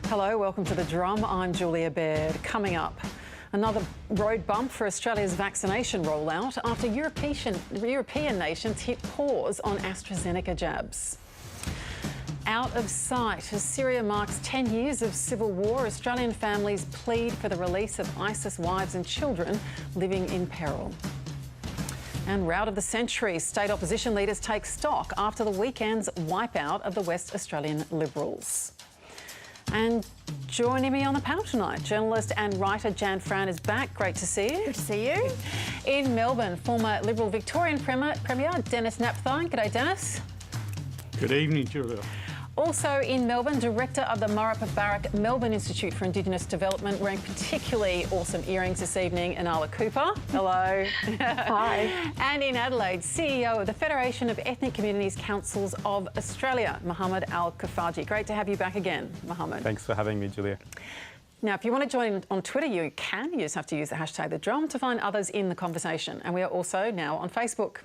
Hello, welcome to The Drum. I'm Julia Baird. Coming up, another road bump for Australia's vaccination rollout after European nations hit pause on AstraZeneca jabs. Out of sight as Syria marks 10 years of civil war, Australian families plead for the release of ISIS wives and children living in peril. And rout of the century, state opposition leaders take stock after the weekend's wipeout of the West Australian Liberals. And joining me on the panel tonight, journalist and writer Jan Fran is back. Great to see you. Good to see you. In Melbourne, former Liberal Victorian Premier Dennis Napthine. G'day, Dennis. Good evening, Julia. Also in Melbourne, director of the Murruppabarrack Melbourne Institute for Indigenous Development, wearing particularly awesome earrings this evening, Inala Cooper. Hello. Hi. And in Adelaide, CEO of the Federation of Ethnic Communities Councils of Australia, Mohammed Al-Kufaji. Great to have you back again, Mohammed. Thanks for having me, Julia. Now, if you want to join in on Twitter, you can. You just have to use the hashtag #TheDrum to find others in the conversation. And we are also now on Facebook.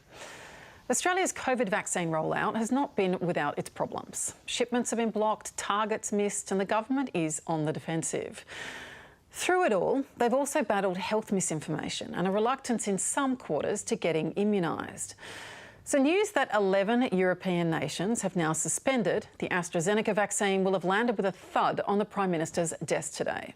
Australia's COVID vaccine rollout has not been without its problems. Shipments have been blocked, targets missed, and the government is on the defensive. Through it all, they've also battled health misinformation and a reluctance in some quarters to getting immunised. So news that 11 European nations have now suspended the AstraZeneca vaccine will have landed with a thud on the Prime Minister's desk today.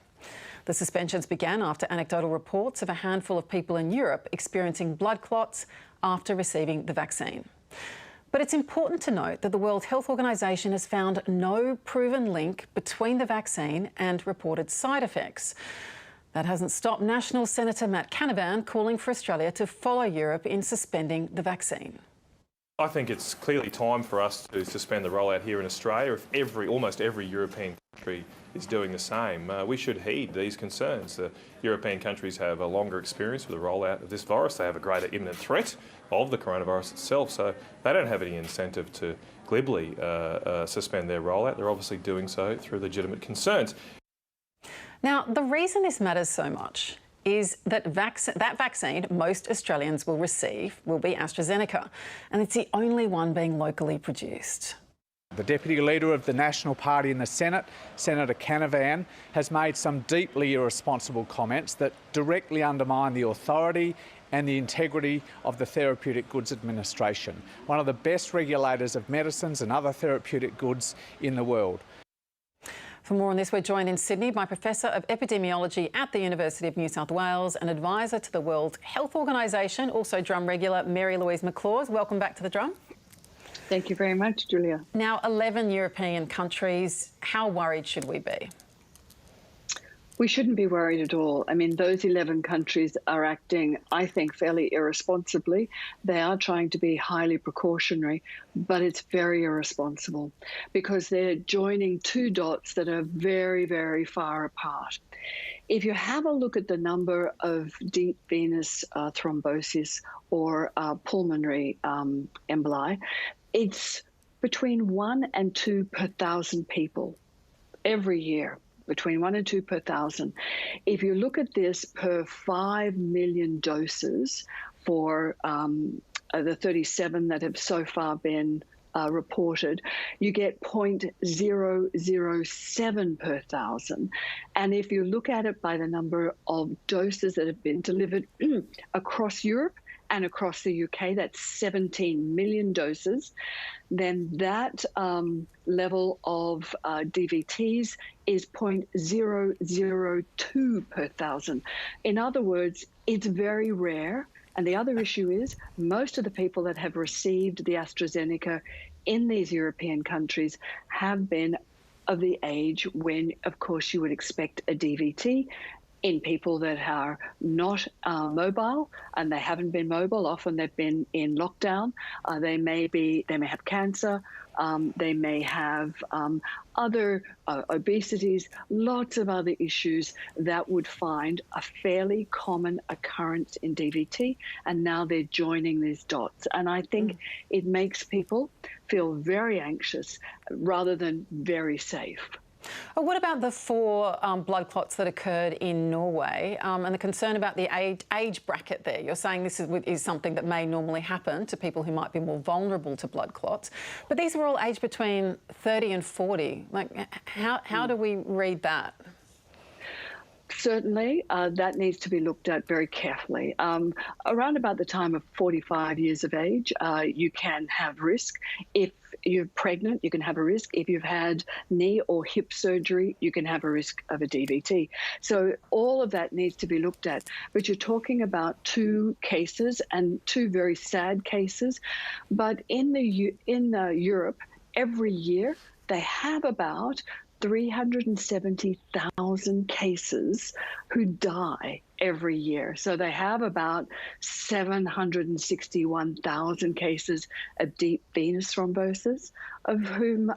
The suspensions began after anecdotal reports of a handful of people in Europe experiencing blood clots after receiving the vaccine. But it's important to note that the World Health Organization has found no proven link between the vaccine and reported side effects. That hasn't stopped National Senator Matt CANAVAN calling for Australia to follow Europe in suspending the vaccine. I think it's clearly time for us to suspend the rollout here in Australia. If almost every European country is doing the same, we should heed these concerns. The European countries have a longer experience with the rollout of this virus. They have a greater imminent threat of the coronavirus itself, so they don't have any incentive to glibly suspend their rollout. They're obviously doing so through legitimate concerns. Now, the reason this matters so much is that that vaccine most Australians will receive will be AstraZeneca, and it's the only one being locally produced. The Deputy Leader of the National Party in the Senate, Senator CANAVAN, has made some deeply irresponsible comments that directly undermine the authority and the integrity of the Therapeutic Goods Administration, one of the best regulators of medicines and other therapeutic goods in the world. For more on this, we're joined in Sydney by Professor of Epidemiology at the University of New South Wales and advisor to the World Health Organization, also Drum regular MARY-LOUISE McLaws. Welcome back to The Drum. Thank you very much, Julia. Now, 11 European countries, how worried should we be? We shouldn't be worried at all. I mean, those 11 countries are acting, I think, fairly irresponsibly. They are trying to be highly precautionary, but it's very irresponsible because they're joining two dots that are very, very far apart. If you have a look at the number of deep venous thrombosis or pulmonary emboli, it's between 1 and 2 per 1,000 people every year. Between 1 and 2 per 1,000. If you look at this per 5 million doses for the 37 that have so far been reported, you get 0.007 per 1,000. And if you look at it by the number of doses that have been delivered across Europe and across the UK, that's 17 million doses, then that level of DVTs is 0.002 per 1,000. In other words, it's very rare. And the other issue is most of the people that have received the AstraZeneca in these European countries have been of the age when, of course, you would expect a DVT. In people that are not mobile, and they haven't been mobile, often they've been in lockdown. They may have cancer. They may have other obesities, lots of other issues that would find a fairly common occurrence in DVT, and now they're joining these dots. And I think it makes people feel very anxious rather than very safe. What about the 4 blood clots that occurred in Norway and the concern about the age bracket there? You're saying this is something that may normally happen to people who might be more vulnerable to blood clots, but these were all aged between 30 and 40. Like, how do we read that? Certainly, that needs to be looked at very carefully. Around about the time of 45 years of age, you can have risk. If you're pregnant, you can have a risk. If you've had knee or hip surgery, you can have a risk of a DVT. So all of that needs to be looked at. But you're talking about 2 cases and 2 very sad cases. But in Europe, every year they have about 370,000 cases who die every year. So they have about 761,000 cases of deep venous thrombosis, of whom,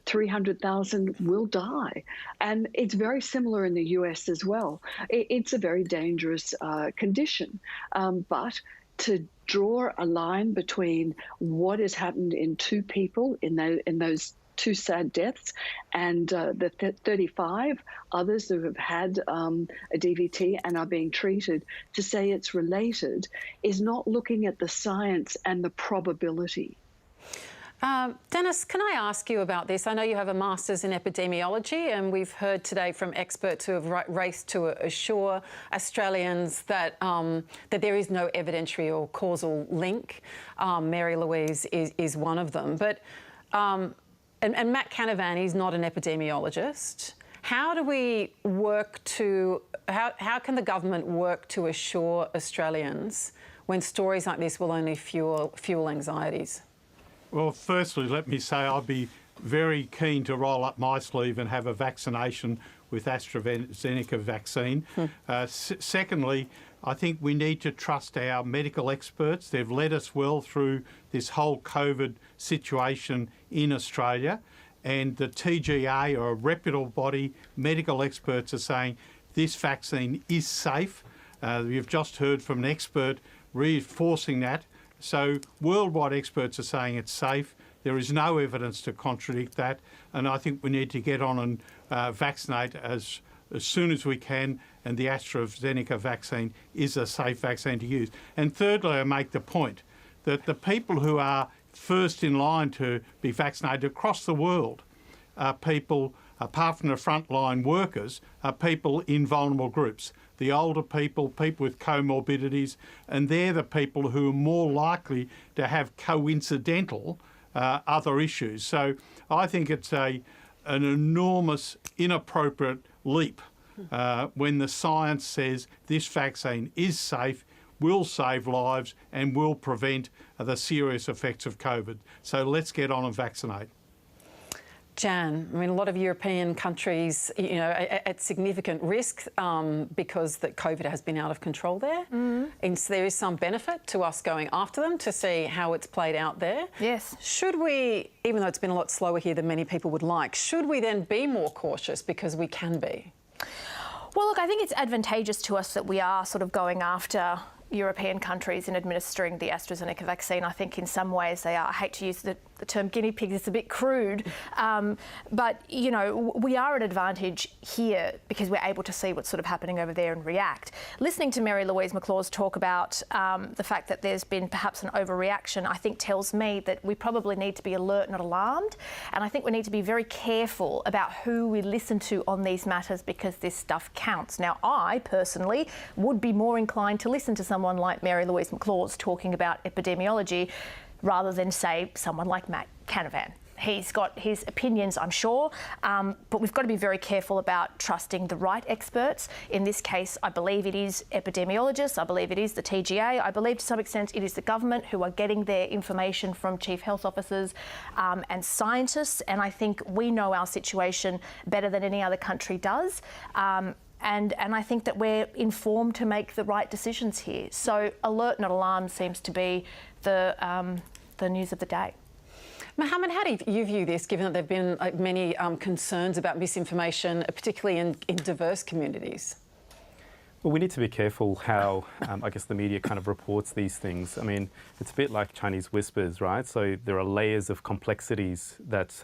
300,000 will die. And it's very similar in the US as well. It's a very dangerous condition. But to draw a line between what has happened in 2 people in those 2 sad deaths and the 35 others who have had a DVT and are being treated, to say it's related is not looking at the science and the probability. Dennis, can I ask you about this? I know you have a master's in epidemiology, and we've heard today from experts who have raced to assure Australians that that there is no evidentiary or causal link. MARY-LOUISE is one of them. But and Matt CANAVAN, he's not an epidemiologist. How do we work to, how can the government work to assure Australians when stories like this will only fuel anxieties? Well, firstly, let me say I'd be very keen to roll up my sleeve and have a vaccination with AstraZeneca vaccine. Secondly, I think we need to trust our medical experts. They've led us well through this whole COVID situation in Australia, and the TGA, or a reputable body, medical experts are saying this vaccine is safe. You've just heard from an expert reinforcing that. So worldwide experts are saying it's safe. There is no evidence to contradict that, and I think we need to get on and vaccinate as soon as we can, and the AstraZeneca vaccine is a safe vaccine to use. And thirdly, I make the point that the people who are first in line to be vaccinated across the world are people, apart from the frontline workers, are people in vulnerable groups. The older people, people with comorbidities, and they're the people who are more likely to have coincidental other issues. So I think it's an enormous, inappropriate leap when the science says this vaccine is safe, will save lives and will prevent the serious effects of COVID. So let's get on and vaccinate. Jan, I mean, a lot of European countries, you know, at significant risk because that COVID has been out of control there. And so there is some benefit to us going after them to see how it's played out there. Yes. Should we, even though it's been a lot slower here than many people would like, should we then be more cautious because we can be? Well, look, I think it's advantageous to us that we are sort of going after European countries in administering the AstraZeneca vaccine. I think in some ways they are. I hate to use the term guinea pigs, it's a bit crude, but, you know, we are at advantage here because we're able to see what's sort of happening over there and react. Listening to Mary-Louise McLaws talk about the fact that there's been perhaps an overreaction, I think tells me that we probably need to be alert, not alarmed, and I think we need to be very careful about who we listen to on these matters because this stuff counts. Now, I personally would be more inclined to listen to someone like Mary-Louise McLaws talking about epidemiology rather than, say, someone like Matt CANAVAN. He's got his opinions, I'm sure, but we've got to be very careful about trusting the right experts. In this case, I believe it is epidemiologists, I believe it is the TGA, I believe to some extent it is the government who are getting their information from chief health officers and scientists, and I think we know our situation better than any other country does. And I think that we're informed to make the right decisions here. So alert, not alarm, seems to be the news of the day. Mohammed, how do you view this, given that there have been many concerns about misinformation, particularly in diverse communities? Well, we need to be careful how, I guess, the media kind of reports these things. I mean, it's a bit like Chinese whispers, right? So there are layers of complexities that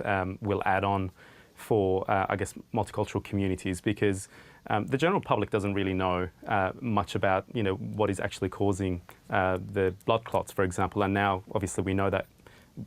will add on for, I guess, multicultural communities, because the general public doesn't really know much about, what is actually causing the blood clots, for example. And now, obviously, we know that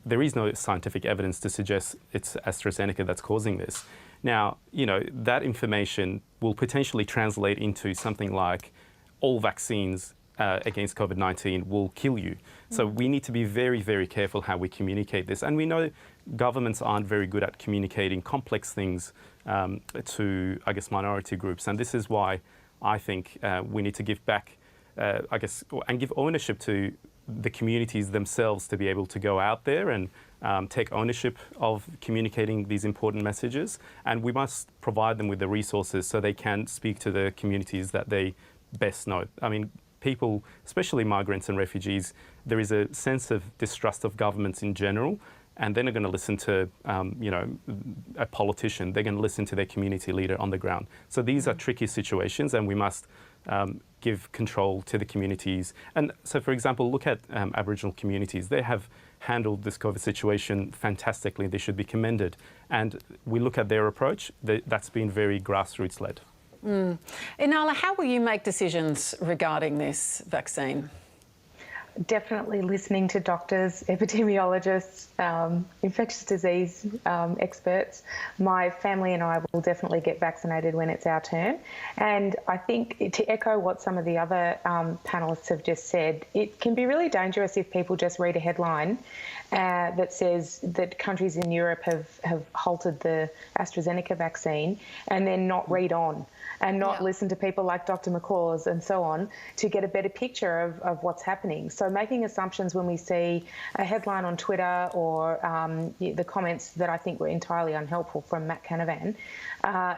there is no scientific evidence to suggest it's AstraZeneca that's causing this. Now, that information will potentially translate into something like all vaccines against COVID-19 will kill you. So we need to be very, very careful how we communicate this. And we know governments aren't very good at communicating complex things to, I guess, minority groups. And this is why I think we need to give back, and give ownership to the communities themselves to be able to go out there and take ownership of communicating these important messages. And we must provide them with the resources so they can speak to the communities that they best know. I mean, people, especially migrants and refugees, there is a sense of distrust of governments in general, and they're not going to listen to, a politician. They're going to listen to their community leader on the ground. So these are tricky situations, and we must give control to the communities. And so, for example, look at Aboriginal communities. They have handled this COVID situation fantastically. They should be commended. And we look at their approach, that's been very grassroots-led. Inala, how will you make decisions regarding this vaccine? Definitely listening to doctors, epidemiologists, infectious disease experts. My family and I will definitely get vaccinated when it's our turn. And I think, to echo what some of the other panellists have just said, it can be really dangerous if people just read a headline that says that countries in Europe have halted the AstraZeneca vaccine and then not read on and not listen to people like Dr. McLaws and so on to get a better picture of what's happening. So making assumptions when we see a headline on Twitter or the comments that I think were entirely unhelpful from Matt CANAVAN,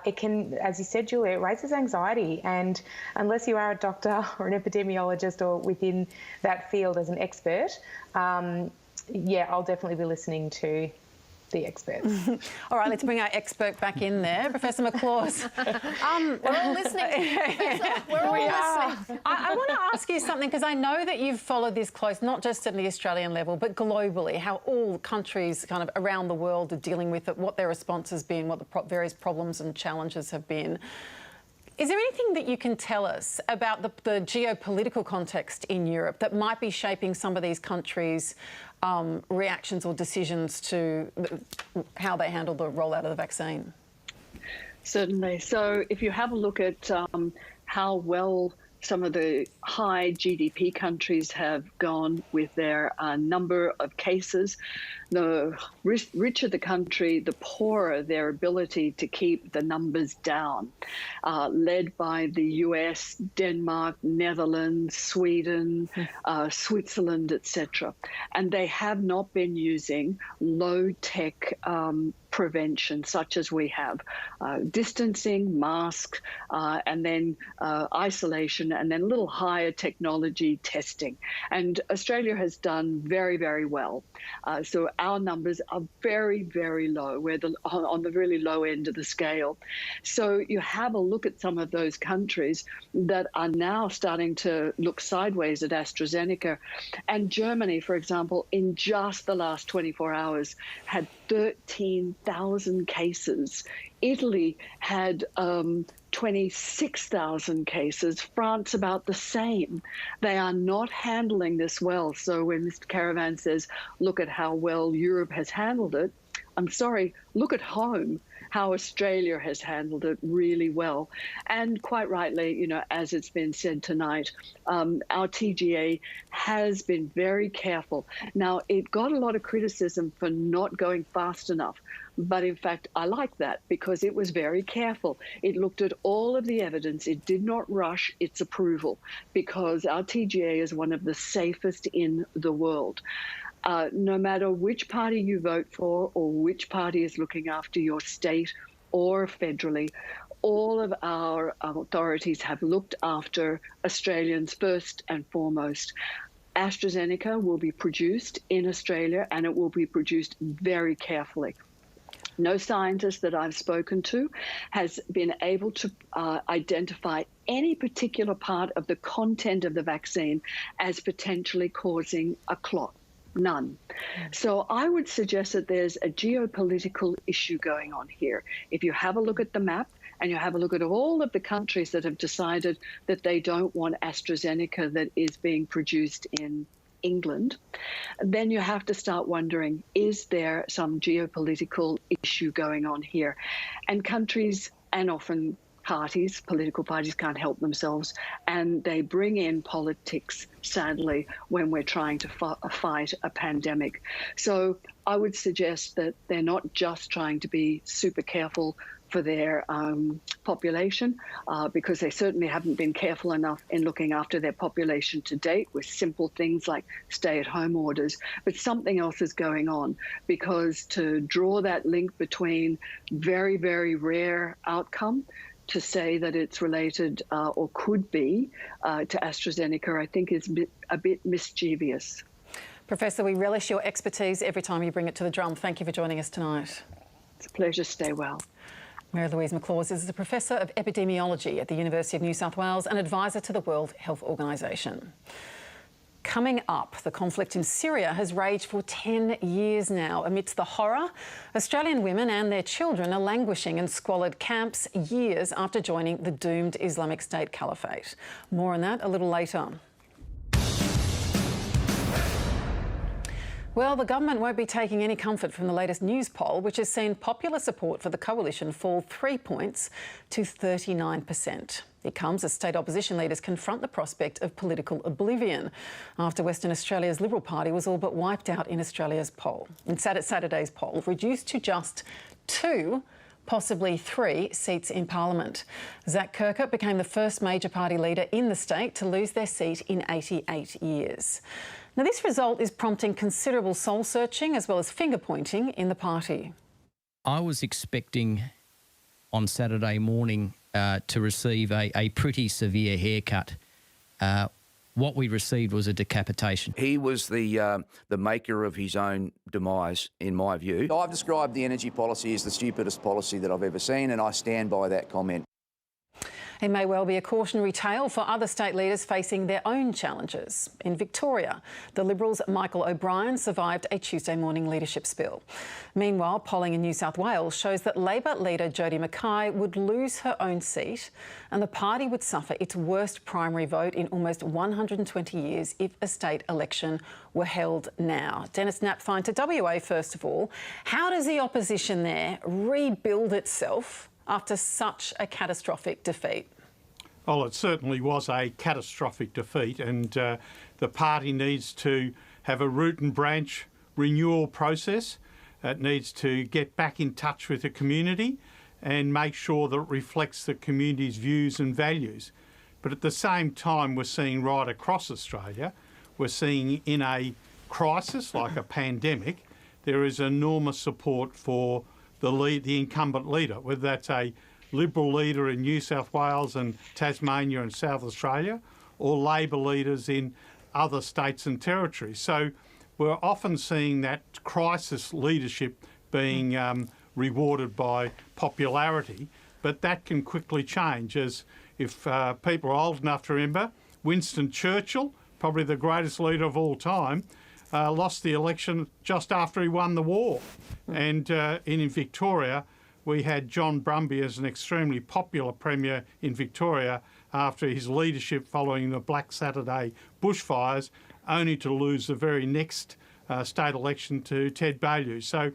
it can, as you said, Julia, it raises anxiety. And unless you are a doctor or an epidemiologist or within that field as an expert, I'll definitely be listening to the experts. All right, let's bring our expert back in there. Professor McLaws. We're all listening. We're all listening. I want to ask you something, because I know that you've followed this close, not just at the Australian level, but globally, how all countries kind of around the world are dealing with it, what their response has been, what the various problems and challenges have been. Is there anything that you can tell us about the geopolitical context in Europe that might be shaping some of these countries' reactions or decisions to how they handle the rollout of the vaccine? Certainly. So if you have a look at how well some of the high GDP countries have gone with their number of cases, the richer the country, the poorer their ability to keep the numbers down, led by the US, Denmark, Netherlands, Sweden, Switzerland, etc. And they have not been using low-tech prevention such as we have, distancing, masks, and then isolation, and then a little higher technology testing. And Australia has done very, very well. So our numbers are very, very low. We're on the really low end of the scale. So you have a look at some of those countries that are now starting to look sideways at AstraZeneca. And Germany, for example, in just the last 24 hours had 13,000 cases. Italy had 26,000 cases. France about the same. They are not handling this well. So when Mr. Caravan says, look at how well Europe has handled it, I'm sorry, look at home, how Australia has handled it really well. And quite rightly, you know, as it's been said tonight, our TGA has been very careful. Now, it got a lot of criticism for not going fast enough. But in fact, I like that because it was very careful. It looked at all of the evidence. It did not rush its approval because our TGA is one of the safest in the world. No matter which party you vote for or which party is looking after your state or federally, all of our authorities have looked after Australians first and foremost. AstraZeneca will be produced in Australia and it will be produced very carefully. No scientist that I've spoken to has been able to identify any particular part of the content of the vaccine as potentially causing a clot. None. So I would suggest that there's a geopolitical issue going on here. If you have a look at the map and you have a look at all of the countries that have decided that they don't want AstraZeneca that is being produced in England, then you have to start wondering, is there some geopolitical issue going on here? And countries, and often parties, political parties, can't help themselves, and they bring in politics, sadly, when we're trying to fight a pandemic. So I would suggest that they're not just trying to be super careful for their population, because they certainly haven't been careful enough in looking after their population to date with simple things like stay-at-home orders. But something else is going on, because to draw that link between very, very rare outcome to say that it's related or could be to AstraZeneca, I think is a bit mischievous. Professor, we relish your expertise every time you bring it to the drum. Thank you for joining us tonight. It's a pleasure. Stay well. Mary-Louise McLaws is a Professor of Epidemiology at the University of New South Wales and Advisor to the World Health Organization. Coming up, the conflict in Syria has raged for 10 years now. Amidst the horror, Australian women and their children are languishing in squalid camps years after joining the doomed Islamic State Caliphate. More on that a little later. Well, the government won't be taking any comfort from the latest news poll, which has seen popular support for the coalition fall 3 points to 39%. It comes as state opposition leaders confront the prospect of political oblivion after Western Australia's Liberal Party was all but wiped out in Australia's poll. In Saturday's poll, reduced to just 2, possibly 3 seats in Parliament. Zach Kirkup became the first major party leader in the state to lose their seat in 88 years. Now, this result is prompting considerable soul-searching as well as finger-pointing in the party. I was expecting on Saturday morning to receive a pretty severe haircut. What we received was a decapitation. He was the maker of his own demise, in my view. I've described the energy policy as the stupidest policy that I've ever seen, and I stand by that comment. It may well be a cautionary tale for other state leaders facing their own challenges. In Victoria, the Liberals' Michael O'Brien survived a Tuesday morning leadership spill. Meanwhile, polling in New South Wales shows that Labor leader Jodie Mackay would lose her own seat and the party would suffer its worst primary vote in almost 120 years if a state election were held now. Dennis Napthine to WA first of all. How does the opposition there rebuild itself after such a catastrophic defeat? Well, it certainly was a catastrophic defeat, and the party needs to have a root and branch renewal process. It needs to get back in touch with the community and make sure that it reflects the community's views and values. But at the same time, we're seeing right across Australia, we're seeing in a crisis like a pandemic, there is enormous support for the incumbent leader, whether that's a Liberal leader in New South Wales and Tasmania and South Australia, or Labor leaders in other states and territories. So we're often seeing that crisis leadership being rewarded by popularity, but that can quickly change, as if people are old enough to remember, Winston Churchill, probably the greatest leader of all time, lost the election just after he won the war. And in Victoria, we had John Brumby as an extremely popular Premier in Victoria after his leadership following the Black Saturday bushfires, only to lose the very next state election to Ted Baillieu. So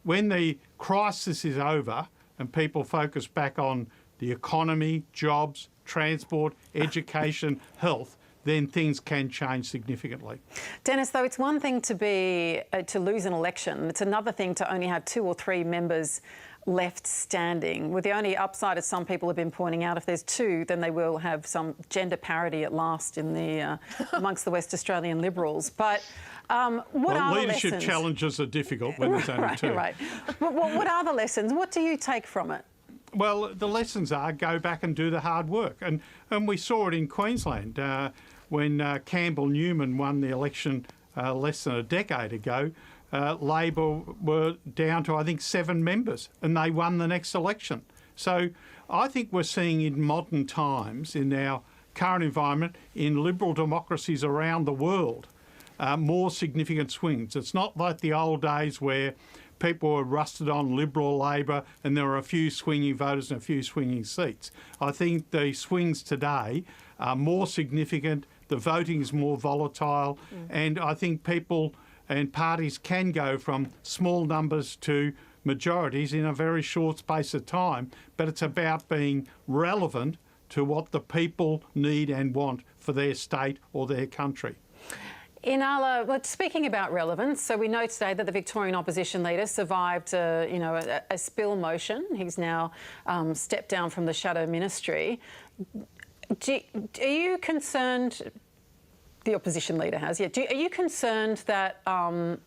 when the crisis is over and people focus back on the economy, jobs, transport, education, health, then things can change significantly. Dennis, though, it's one thing to lose an election. It's another thing to only have 2 or 3 members left standing, with the only upside, as some people have been pointing out, if there's 2, then they will have some gender parity at last in the amongst the West Australian Liberals. But what are the lessons? Leadership challenges are difficult when there's only 2. Right. What are the lessons? What do you take from it? Well, the lessons are go back and do the hard work. And we saw it in Queensland when Campbell Newman won the election less than a decade ago. Labor were down to, I think, 7 members, and they won the next election. So I think we're seeing in modern times, in our current environment, in liberal democracies around the world, more significant swings. It's not like the old days where people were rusted on Liberal Labor and there were a few swinging voters and a few swinging seats. I think the swings today are more significant, the voting is more volatile, and I think people and parties can go from small numbers to majorities in a very short space of time, but it's about being relevant to what the people need and want for their state or their country. Inala, speaking about relevance, so we know today that the Victorian opposition leader survived a spill motion. He's now stepped down from the shadow ministry. Are you concerned, the opposition leader has, are you concerned that, are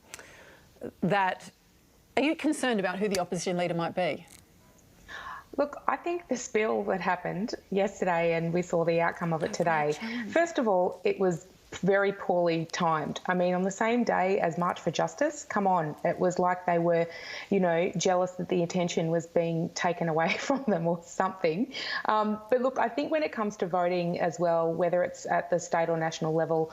you concerned about who the opposition leader might be? Look, I think the spill that happened yesterday, and we saw the outcome of it today, first of all, it was very poorly timed. I mean, on the same day as March for Justice, come on, it was like they were, jealous that the attention was being taken away from them or something. But look, I think when it comes to voting as well, whether it's at the state or national level,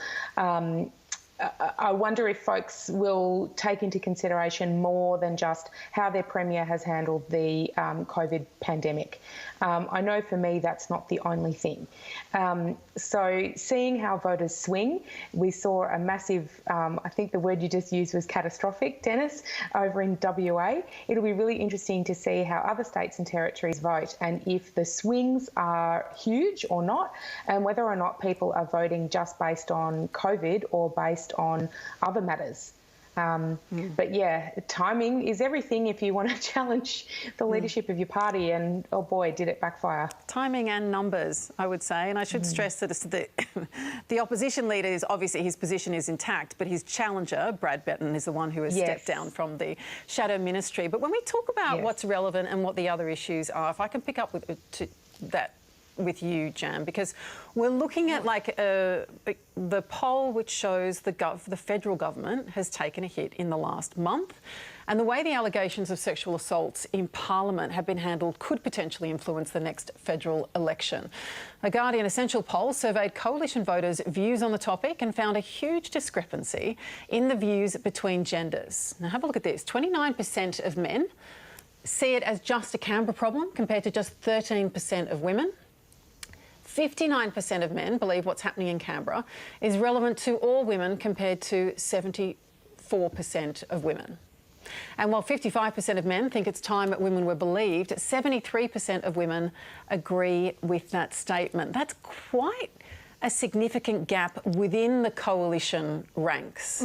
I wonder if folks will take into consideration more than just how their Premier has handled the COVID pandemic. I know for me that's not the only thing. So seeing how voters swing, we saw a massive, I think the word you just used was catastrophic, Dennis, over in WA. It'll be really interesting to see how other states and territories vote and if the swings are huge or not, and whether or not people are voting just based on COVID or based on other matters. But yeah, timing is everything if you want to challenge the leadership of your party, and oh boy, did it backfire. Timing and numbers, I would say, and I should stress that it's the opposition leader is obviously his position is intact, but his challenger, Brad Betton, is the one who has stepped down from the shadow ministry. But when we talk about what's relevant and what the other issues are, if I can pick up with you, Jam, because we're looking at the poll which shows the federal government has taken a hit in the last month, and the way the allegations of sexual assaults in Parliament have been handled could potentially influence the next federal election. A Guardian Essential poll surveyed coalition voters' views on the topic and found a huge discrepancy in the views between genders. Now have a look at this. 29% of men see it as just a Canberra problem compared to just 13% of women. 59% of men believe what's happening in Canberra is relevant to all women compared to 74% of women. And while 55% of men think it's time that women were believed, 73% of women agree with that statement. That's quite a significant gap within the coalition ranks.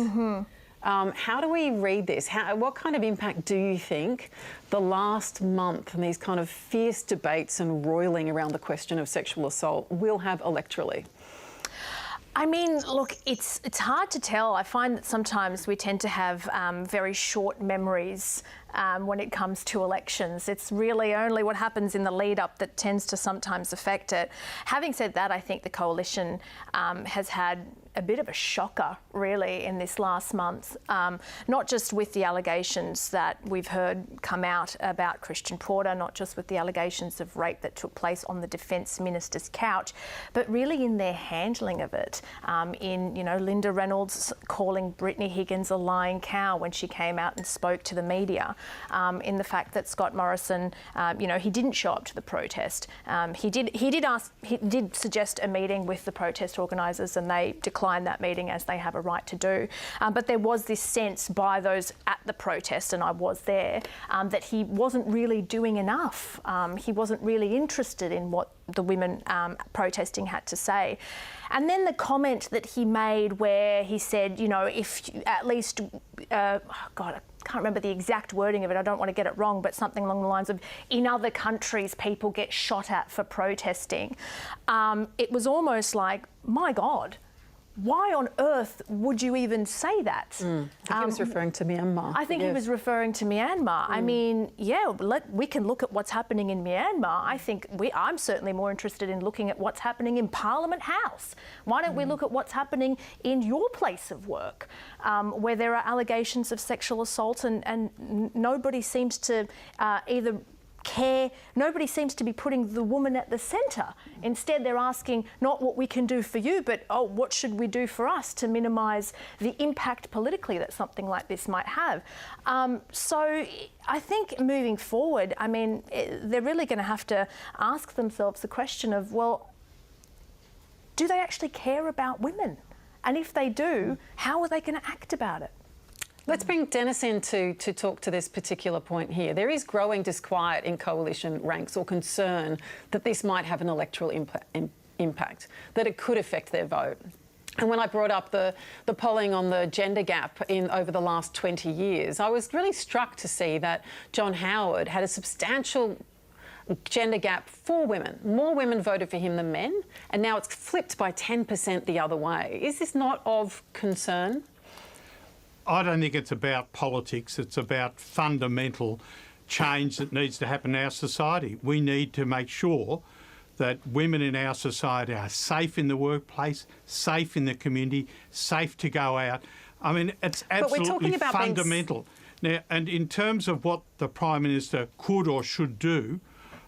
How do we read this? What kind of impact do you think the last month and these kind of fierce debates and roiling around the question of sexual assault will have electorally? I mean, look, it's hard to tell. I find that sometimes we tend to have very short memories when it comes to elections. It's really only what happens in the lead up that tends to sometimes affect it. Having said that, I think the coalition has had a bit of a shocker, really, in this last month, not just with the allegations that we've heard come out about Christian Porter, not just with the allegations of rape that took place on the Defence Minister's couch, but really in their handling of it. Linda Reynolds calling Brittany Higgins a lying cow when she came out and spoke to the media, in the fact that Scott Morrison, he didn't show up to the protest. He did suggest a meeting with the protest organisers, and they declined that meeting, as they have a right to do. But there was this sense by those at the protest, and I was there, that he wasn't really doing enough. He wasn't really interested in what the women protesting had to say. And then the comment that he made where he said, if at least, I can't remember the exact wording of it, I don't want to get it wrong, but something along the lines of, in other countries, people get shot at for protesting. It was almost like, my God, why on earth would you even say that? I think he was referring to Myanmar. I think he was referring to Myanmar. I mean, we can look at what's happening in Myanmar. I'm certainly more interested in looking at what's happening in Parliament House. Why don't we look at what's happening in your place of work, where there are allegations of sexual assault and nobody seems to either care. Nobody seems to be putting the woman at the centre. Instead, they're asking not what we can do for you, but, oh, what should we do for us to minimise the impact politically that something like this might have. So I think moving forward, I mean, they're really going to have to ask themselves the question of, well, do they actually care about women? And if they do, how are they going to act about it? Let's bring Dennis in to talk to this particular point here. There is growing disquiet in coalition ranks or concern that this might have an electoral impact, that it could affect their vote. And when I brought up the polling on the gender gap over the last 20 years, I was really struck to see that John Howard had a substantial gender gap for women. More women voted for him than men, and now it's flipped by 10% the other way. Is this not of concern? I don't think it's about politics. It's about fundamental change that needs to happen in our society. We need to make sure that women in our society are safe in the workplace, safe in the community, safe to go out. I mean, it's absolutely fundamental. Now, and in terms of what the Prime Minister could or should do,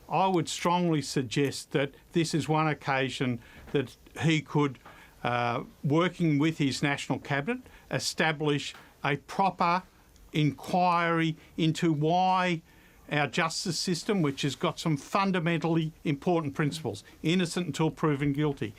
I would strongly suggest that this is one occasion that he could, working with his National Cabinet, establish a proper inquiry into why our justice system, which has got some fundamentally important principles, innocent until proven guilty,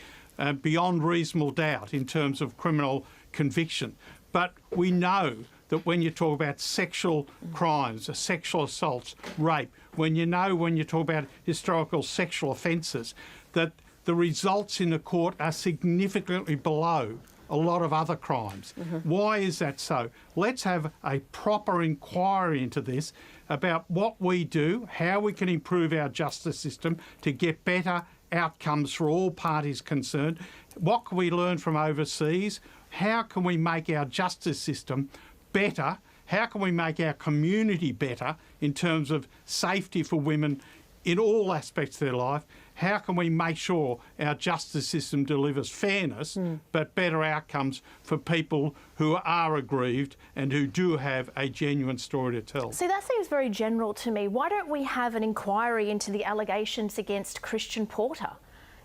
beyond reasonable doubt in terms of criminal conviction. But we know that when you talk about sexual crimes, sexual assaults, rape, when you talk about historical sexual offences, that the results in the court are significantly below a lot of other crimes. Why is that so? Let's have a proper inquiry into this about what we do, how we can improve our justice system to get better outcomes for all parties concerned. What can we learn from overseas? How can we make our justice system better? How can we make our community better in terms of safety for women in all aspects of their life? How can we make sure our justice system delivers fairness but better outcomes for people who are aggrieved and who do have a genuine story to tell? See, that seems very general to me. Why don't we have an inquiry into the allegations against Christian Porter?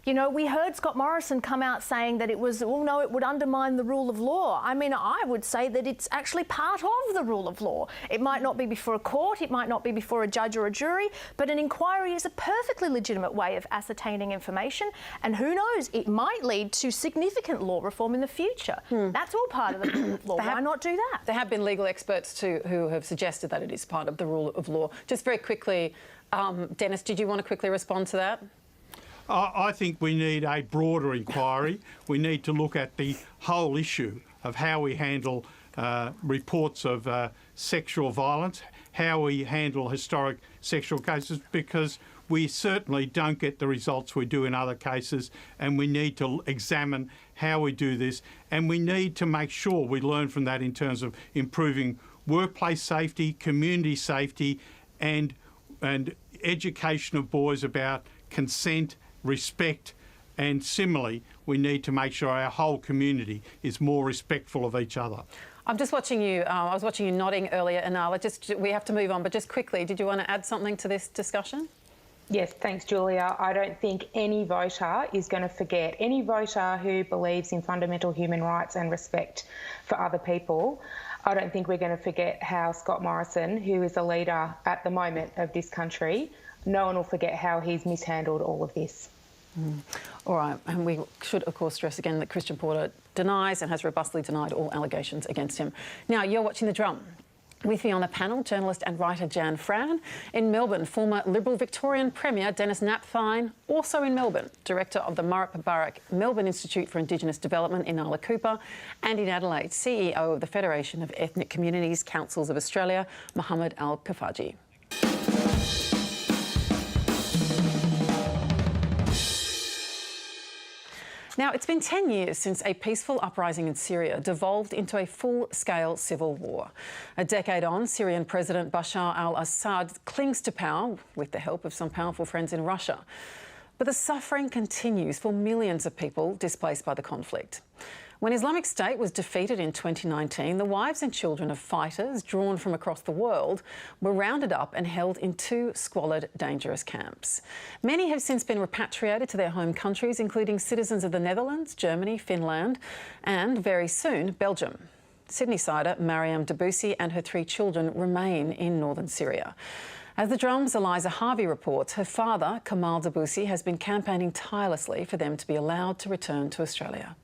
You know, we heard Scott Morrison come out saying that it was, well, no, it would undermine the rule of law. I mean, I would say that it's actually part of the rule of law. It might not be before a court, it might not be before a judge or a jury, but an inquiry is a perfectly legitimate way of ascertaining information. And who knows, it might lead to significant law reform in the future. That's all part of the rule of law. Why not do that? There have been legal experts too who have suggested that it is part of the rule of law. Just very quickly, Dennis, did you want to quickly respond to that? I think we need a broader inquiry. We need to look at the whole issue of how we handle reports of sexual violence, how we handle historic sexual cases, because we certainly don't get the results we do in other cases, and we need to examine how we do this, and we need to make sure we learn from that in terms of improving workplace safety, community safety, and education of boys about consent, respect, and similarly, we need to make sure our whole community is more respectful of each other. I'm just watching you. I was watching you nodding earlier, Inala. We have to move on, but just quickly, did you want to add something to this discussion? Yes, thanks, Julia. I don't think any voter is going to forget. Any voter who believes in fundamental human rights and respect for other people, I don't think we're going to forget how Scott Morrison, who is the leader at the moment of this country, no one will forget how he's mishandled all of this. All right, and we should, of course, stress again that Christian Porter denies and has robustly denied all allegations against him. Now, you're watching The Drum. With me on the panel, journalist and writer Jan Fran. In Melbourne, former Liberal Victorian Premier Dennis Napthine. Also in Melbourne, Director of the Murray Melbourne Institute for Indigenous Development, Inala Cooper. And in Adelaide, CEO of the Federation of Ethnic Communities Councils of Australia, Mohammed Al-Kafaji. Now, it's been 10 years since a peaceful uprising in Syria devolved into a full-scale civil war. A decade on, Syrian President Bashar al-Assad clings to power with the help of some powerful friends in Russia. But the suffering continues for millions of people displaced by the conflict. When Islamic State was defeated in 2019, the wives and children of fighters drawn from across the world were rounded up and held in 2 squalid, dangerous camps. Many have since been repatriated to their home countries, including citizens of the Netherlands, Germany, Finland and, very soon, Belgium. Sydney-sider Mariam Debussy and her 3 children remain in northern Syria. As The Drum's Eliza Harvey reports, her father, Kamal Debussy, has been campaigning tirelessly for them to be allowed to return to Australia.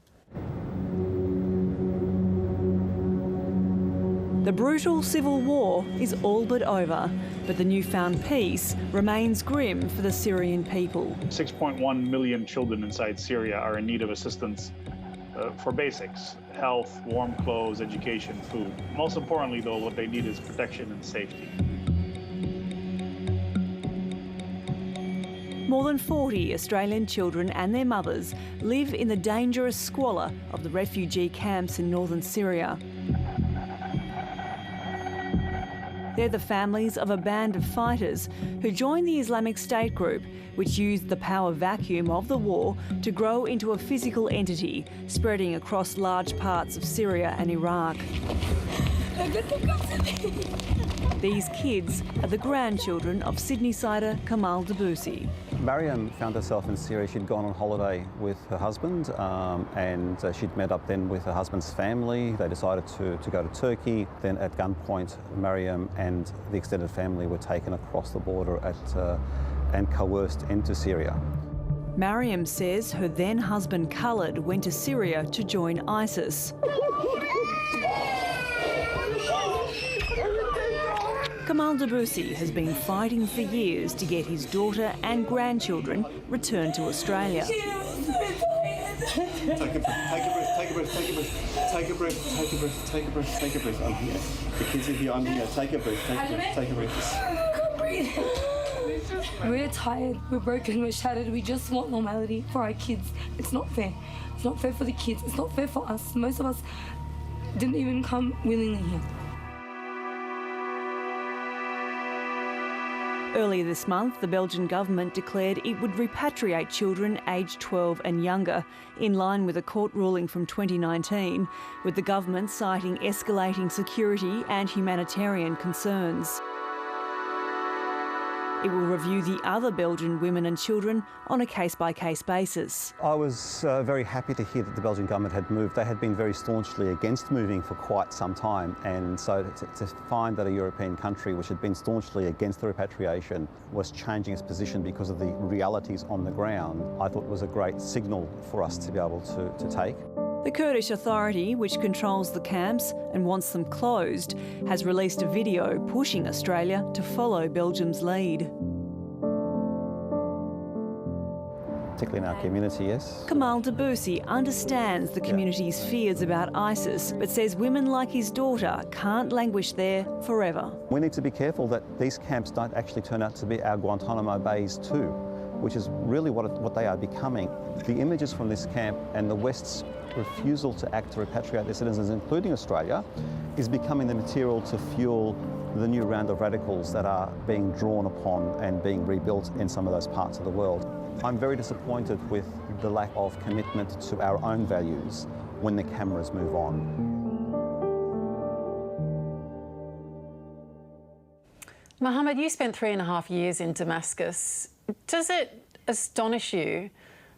The brutal civil war is all but over, but the newfound peace remains grim for the Syrian people. 6.1 million children inside Syria are in need of assistance for basics: health, warm clothes, education, food. Most importantly, though, what they need is protection and safety. More than 40 Australian children and their mothers live in the dangerous squalor of the refugee camps in northern Syria. They're the families of a band of fighters who joined the Islamic State group, which used the power vacuum of the war to grow into a physical entity spreading across large parts of Syria and Iraq. These kids are the grandchildren of Sydney-sider Kamal Debussy. Mariam found herself in Syria. She'd gone on holiday with her husband and she'd met up then with her husband's family. They decided to go to Turkey. Then at gunpoint, Mariam and the extended family were taken across the border and coerced into Syria. Mariam says her then husband Khalid went to Syria to join ISIS. Kamal Debussy has been fighting for years to get his daughter and grandchildren returned to Australia. Take a breath, take a breath, take a breath, take a breath, take a breath, take a breath, take a breath, take a breath. I'm here. The kids are here, I'm here. Take a breath, take a breath, take a breath. I can't breathe. We're tired, we're broken, we're shattered. We just want normality for our kids. It's not fair. It's not fair for the kids. It's not fair for us. Most of us didn't even come willingly here. Earlier this month, the Belgian government declared it would repatriate children aged 12 and younger, in line with a court ruling from 2019, with the government citing escalating security and humanitarian concerns. It will review the other Belgian women and children on a case-by-case basis. I was very happy to hear that the Belgian government had moved. They had been very staunchly against moving for quite some time, and so to find that a European country which had been staunchly against the repatriation was changing its position because of the realities on the ground, I thought was a great signal for us to be able to take. The Kurdish Authority, which controls the camps and wants them closed, has released a video pushing Australia to follow Belgium's lead. Particularly in our community, yes. Kamal Debussy understands the community's fears about ISIS, but says women like his daughter can't languish there forever. We need to be careful that these camps don't actually turn out to be our Guantanamo Bays too, which is really what they are becoming. The images from this camp and the West's refusal to act to repatriate their citizens, including Australia, is becoming the material to fuel the new round of radicals that are being drawn upon and being rebuilt in some of those parts of the world. I'm very disappointed with the lack of commitment to our own values when the cameras move on. Mohammed, you spent 3.5 years in Damascus. Does it astonish you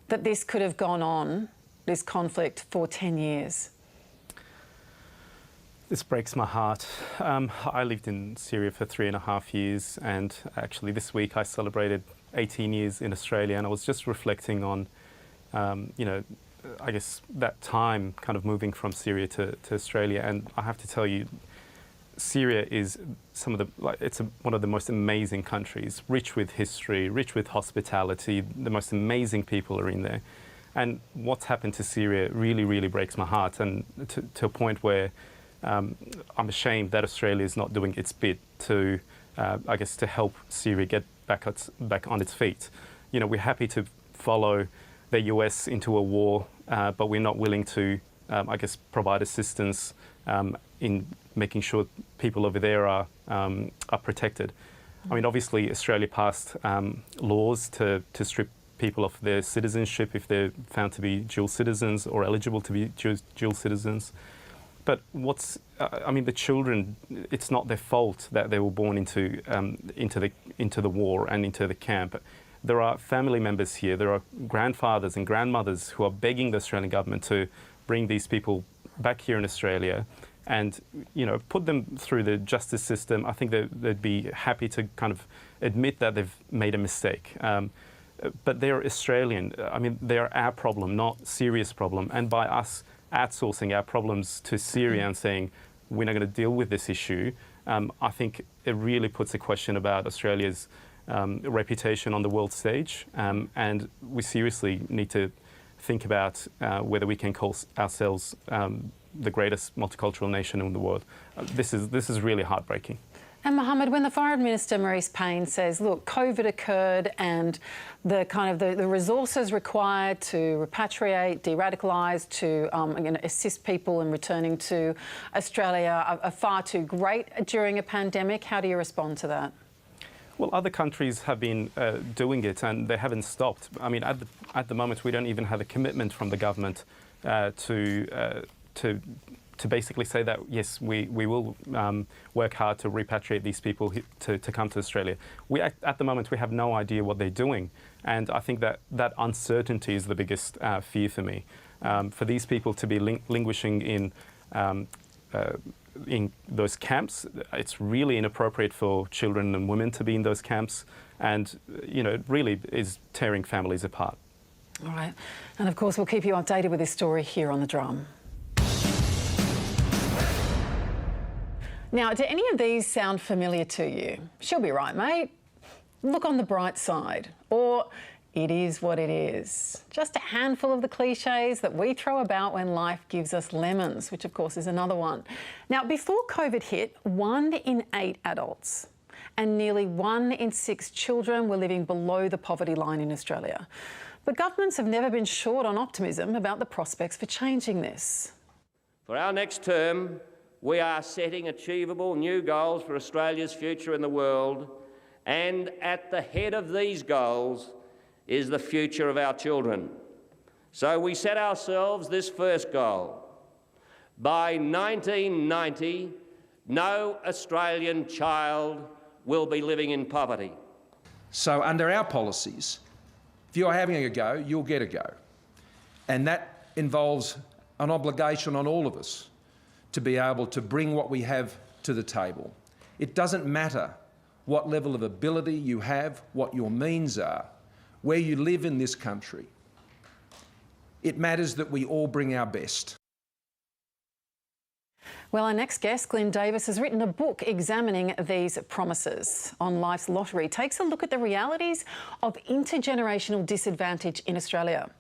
that this could have gone on, this conflict, for 10 years? This breaks my heart. I lived in Syria for 3.5 years, and actually this week I celebrated 18 years in Australia, and I was just reflecting on, you know, I guess that time kind of moving from Syria to Australia, and I have to tell you, Syria is one of the most amazing countries, rich with history, rich with hospitality. The most amazing people are in there. And what's happened to Syria really, really breaks my heart, and to a point where I'm ashamed that Australia is not doing its bit to, I guess, to help Syria get back on its feet. You know, we're happy to follow the US into a war, but we're not willing to, I guess, provide assistance in making sure people over there are protected. I mean, obviously, Australia passed laws to strip people of their citizenship if they're found to be dual citizens or eligible to be dual citizens. But the children, it's not their fault that they were born into the war and into the camp. There are family members here, there are grandfathers and grandmothers who are begging the Australian government to bring these people back here in Australia and, put them through the justice system. I think they'd be happy to kind of admit that they've made a mistake. But they're Australian. They are our problem, not Syria's problem. And by us outsourcing our problems to Syria and saying we're not going to deal with this issue, I think it really puts a question about Australia's reputation on the world stage. And we seriously need to think about whether we can call ourselves the greatest multicultural nation in the world. This is really heartbreaking. And Mohammed, when the Foreign Minister Maurice Payne says, look, COVID occurred and the resources required to repatriate, de-radicalise, to assist people in returning to Australia are far too great during a pandemic, how do you respond to that? Well, other countries have been doing it and they haven't stopped. At the moment, we don't even have a commitment from the government to basically say that, yes, we will work hard to repatriate these people to come to Australia. At the moment, we have no idea what they're doing. And I think that uncertainty is the biggest fear for me. For these people to be languishing in those camps, it's really inappropriate for children and women to be in those camps. And, it really is tearing families apart. All right. And of course, we'll keep you updated with this story here on The Drum. Now, do any of these sound familiar to you? She'll be right, mate. Look on the bright side. Or it is what it is. Just a handful of the cliches that we throw about when life gives us lemons, which of course is another one. Now, before COVID hit, 1 in 8 adults and nearly 1 in 6 children were living below the poverty line in Australia. But governments have never been short on optimism about the prospects for changing this. For our next term, we are setting achievable new goals for Australia's future in the world, and at the head of these goals is the future of our children. So we set ourselves this first goal. By 1990, no Australian child will be living in poverty. So under our policies, if you're having a go, you'll get a go. And that involves an obligation on all of us to be able to bring what we have to the table. It doesn't matter what level of ability you have, what your means are, where you live in this country. It matters that we all bring our best. Well, our next guest, Glyn Davis, has written a book examining these promises on Life's Lottery. Takes a look at the realities of intergenerational disadvantage in Australia.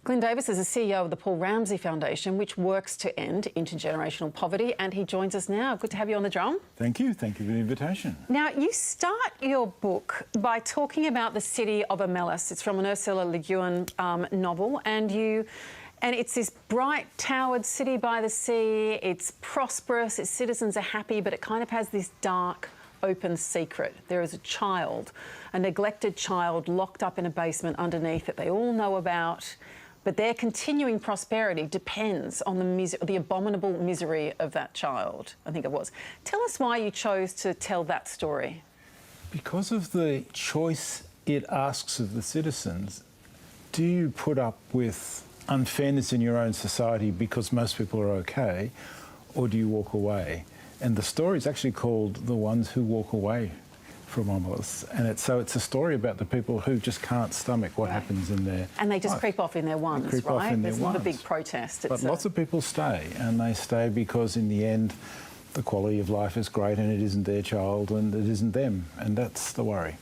Glyn Davis is the CEO of the Paul Ramsay Foundation, which works to end intergenerational poverty, and he joins us now. Good to have you on The Drum. Thank you. Thank you for the invitation. Now, you start your book by talking about the city of MCLAWS. It's from an Ursula Le Guin novel, and it's this bright, towered city by the sea. It's prosperous, its citizens are happy, but it kind of has this dark, open secret. There is a child, a neglected child locked up in a basement underneath that they all know about, but their continuing prosperity depends on the abominable misery of that child, I think it was. Tell us why you chose to tell that story. Because of the choice it asks of the citizens, do you put up with unfairness in your own society because most people are okay, or do you walk away? And the story is actually called The Ones Who Walk Away from MCLAWS. And it's a story about the people who just can't stomach what happens in their And they just life. Creep off in their ones, right? There's not a big protest. But lots of people stay, and they stay because in the end the quality of life is great and it isn't their child and it isn't them, and that's the worry.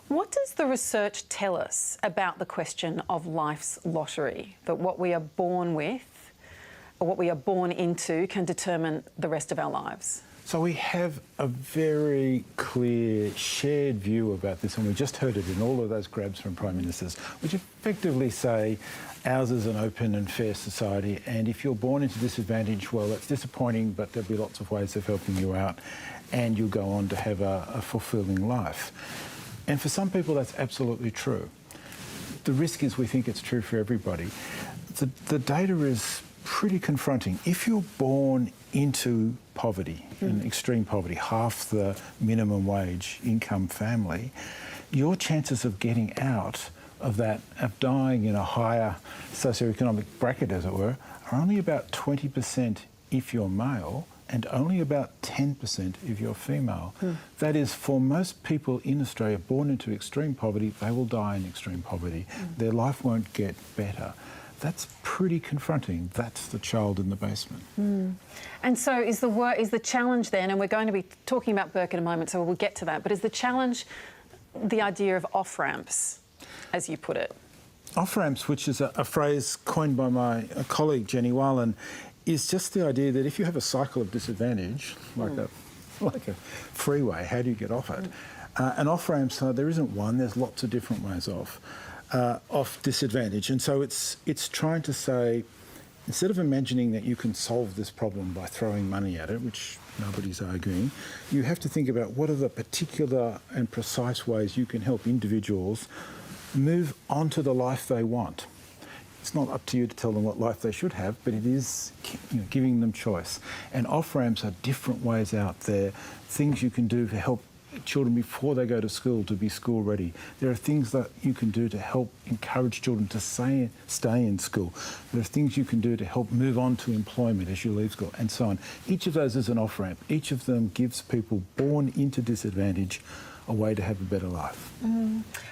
What does the research tell us about the question of life's lottery? That what we are born with, or what we are born into, can determine the rest of our lives? So we have a very clear shared view about this, and we just heard it in all of those grabs from Prime Ministers, which effectively say ours is an open and fair society, and if you're born into disadvantage, well, that's disappointing, but there'll be lots of ways of helping you out, and you'll go on to have a fulfilling life. And for some people, that's absolutely true. the risk is we think it's true for everybody. The data is pretty confronting. If you're born into poverty, in extreme poverty, half the minimum wage income family, your chances of getting out of that, of dying in a higher socioeconomic bracket, as it were, are only about 20% if you're male and only about 10% if you're female. That is, for most people in Australia born into extreme poverty, they will die in extreme poverty. Their life won't get better. That's pretty confronting. That's the child in the basement. And so is the challenge then, and we're going to be talking about Burke in a moment, so we'll get to that, but is the challenge the idea of off-ramps, as you put it? Off-ramps, which is a phrase coined by my colleague Jenny Whalen, is just the idea that if you have a cycle of disadvantage, like a freeway, how do you get off it? And off-ramps, there isn't one, there's lots of different ways off disadvantage. And so it's trying to say, instead of imagining that you can solve this problem by throwing money at it, which nobody's arguing, you have to think about what are the particular and precise ways you can help individuals move on to the life they want. It's not up to you to tell them what life they should have, but it is giving them choice. And off-ramps are different ways out there, things you can do to help children before they go to school to be school ready. There are things that you can do to help encourage children to stay in school. There are things you can do to help move on to employment as you leave school, and so on. Each of those is an off-ramp. Each of them gives people born into disadvantage a way to have a better life.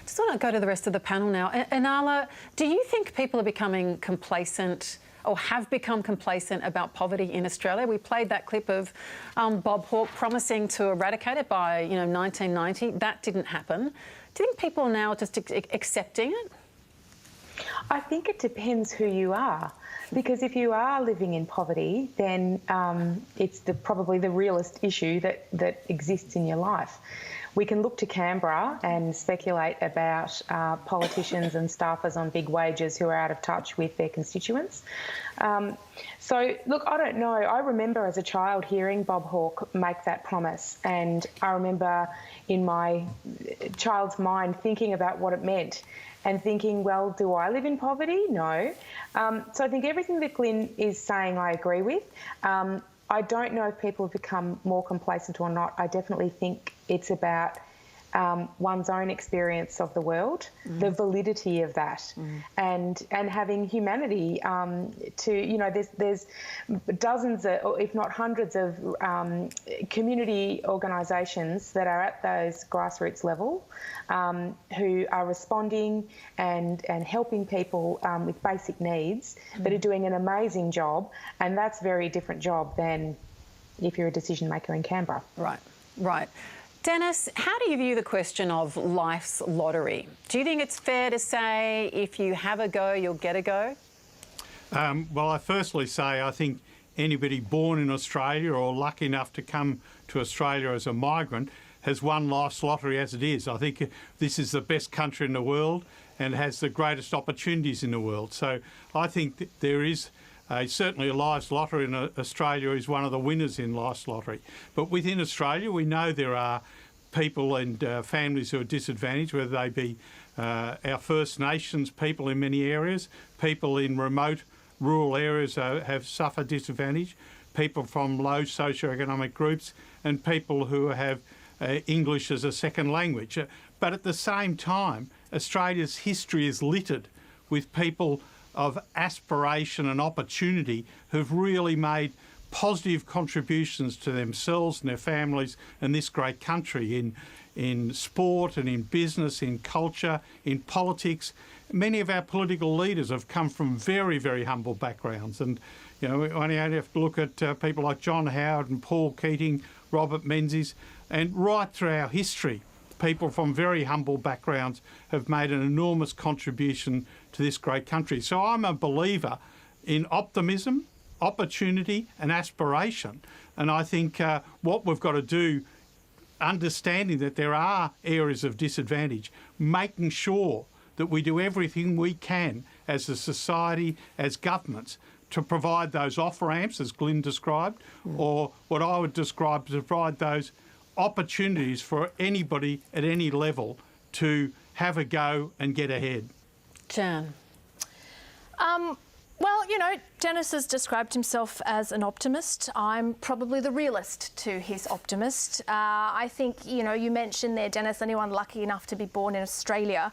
Just want to go to the rest of the panel now. Inala, do you think people are becoming complacent or have become complacent about poverty in Australia? We played that clip of Bob Hawke promising to eradicate it by 1990. That didn't happen. Do you think people are now just accepting it? I think it depends who you are, because if you are living in poverty, then it's probably the realest issue that exists in your life. We can look to Canberra and speculate about politicians and staffers on big wages who are out of touch with their constituents. So, look, I don't know. I remember as a child hearing Bob Hawke make that promise, and I remember in my child's mind thinking about what it meant and thinking, well, do I live in poverty? No. So I think everything that Glyn is saying I agree with. I don't know if people have become more complacent or not. I definitely think it's about one's own experience of the world, the validity of that, and having humanity to, there's dozens of, if not hundreds of community organisations that are at those grassroots level who are responding and helping people with basic needs that are doing an amazing job, and that's a very different job than if you're a decision maker in Canberra. Right. Dennis, how do you view the question of life's lottery? Do you think it's fair to say if you have a go, you'll get a go? Well, I firstly say I think anybody born in Australia or lucky enough to come to Australia as a migrant has won life's lottery as it is. I think this is the best country in the world and has the greatest opportunities in the world. So I think that there is certainly a life's lottery, and Australia is one of the winners in life's lottery. But within Australia, we know there are people and families who are disadvantaged, whether they be our First Nations people in many areas, people in remote rural areas have suffered disadvantage, people from low socioeconomic groups, and people who have English as a second language. But at the same time, Australia's history is littered with people of aspiration and opportunity who've really made positive contributions to themselves and their families and this great country in sport and in business, in culture, in politics. Many of our political leaders have come from very, very humble backgrounds, and we only have to look at people like John Howard and Paul Keating, Robert Menzies, and right through our history, people from very humble backgrounds have made an enormous contribution to this great country. So I'm a believer in optimism, opportunity and aspiration. And I think what we've got to do, understanding that there are areas of disadvantage, making sure that we do everything we can as a society, as governments, to provide those off-ramps, as Glyn described, or what I would describe to provide those opportunities for anybody at any level to have a go and get ahead. Jan? Well, you know, Dennis has described himself as an optimist. I'm probably the realist to his optimist. I think, you know, you mentioned there, Dennis, anyone lucky enough to be born in Australia.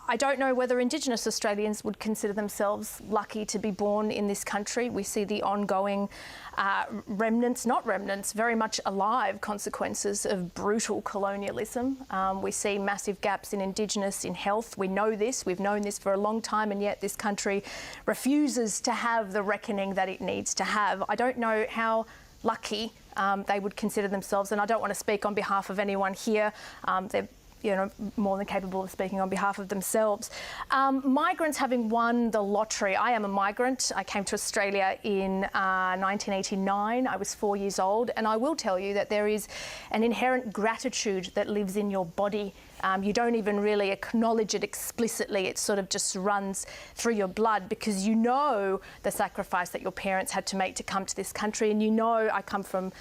I don't know whether Indigenous Australians would consider themselves lucky to be born in this country. We see the ongoing very much alive consequences of brutal colonialism. We see massive gaps in Indigenous in health. We know this, we've known this for a long time, and yet this country refuses to have the reckoning that it needs to have. I don't know how lucky they would consider themselves, and I don't want to speak on behalf of anyone here. They're more than capable of speaking on behalf of themselves. Migrants having won the lottery. I am a migrant. I came to Australia in 1989. I was 4 years old, and I will tell you that there is an inherent gratitude that lives in your body. You don't even really acknowledge it explicitly. It sort of just runs through your blood because you know the sacrifice that your parents had to make to come to this country. And you know I come from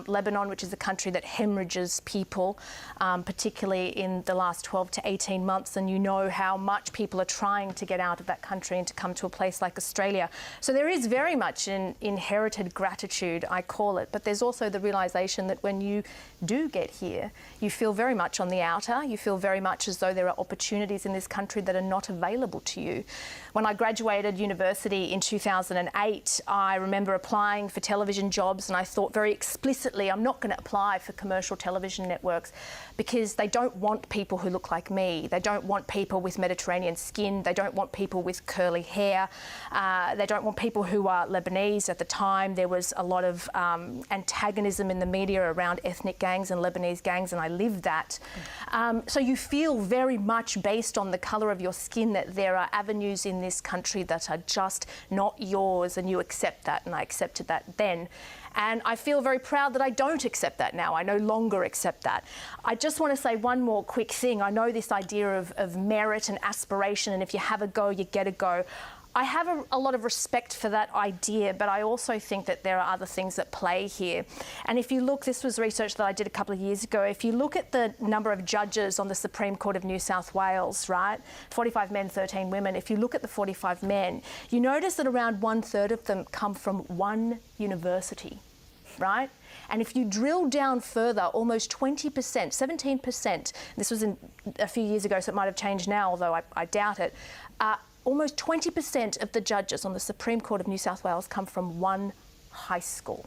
Lebanon, which is a country that hemorrhages people, particularly in the last 12 to 18 months. And you know how much people are trying to get out of that country and to come to a place like Australia. So there is very much an inherited gratitude, I call it. But there's also the realisation that when you do get here, you feel very much on the outer. You feel very much as though there are opportunities in this country that are not available to you. When I graduated university in 2008, I remember applying for television jobs, and I thought very explicitly, I'm not going to apply for commercial television networks because they don't want people who look like me. They don't want people with Mediterranean skin. They don't want people with curly hair. They don't want people who are Lebanese. At the time, there was a lot of antagonism in the media around ethnic gangs and Lebanese gangs, and I lived that. So you feel very much based on the colour of your skin that there are avenues in this country that are just not yours, and you accept that, and I accepted that then. And I feel very proud that I don't accept that now. I no longer accept that. I just want to say one more quick thing. I know this idea of merit and aspiration, and if you have a go, you get a go. I have a lot of respect for that idea, but I also think that there are other things at play here. And if you look, this was research that I did a couple of years ago, if you look at the number of judges on the Supreme Court of New South Wales, right, 45 men, 13 women, if you look at the 45 men, you notice that around 1/3 of them come from one university, right? And if you drill down further, almost 20%, 17%, this was a few years ago, so it might have changed now, although I doubt it, almost 20% of the judges on the Supreme Court of New South Wales come from one high school.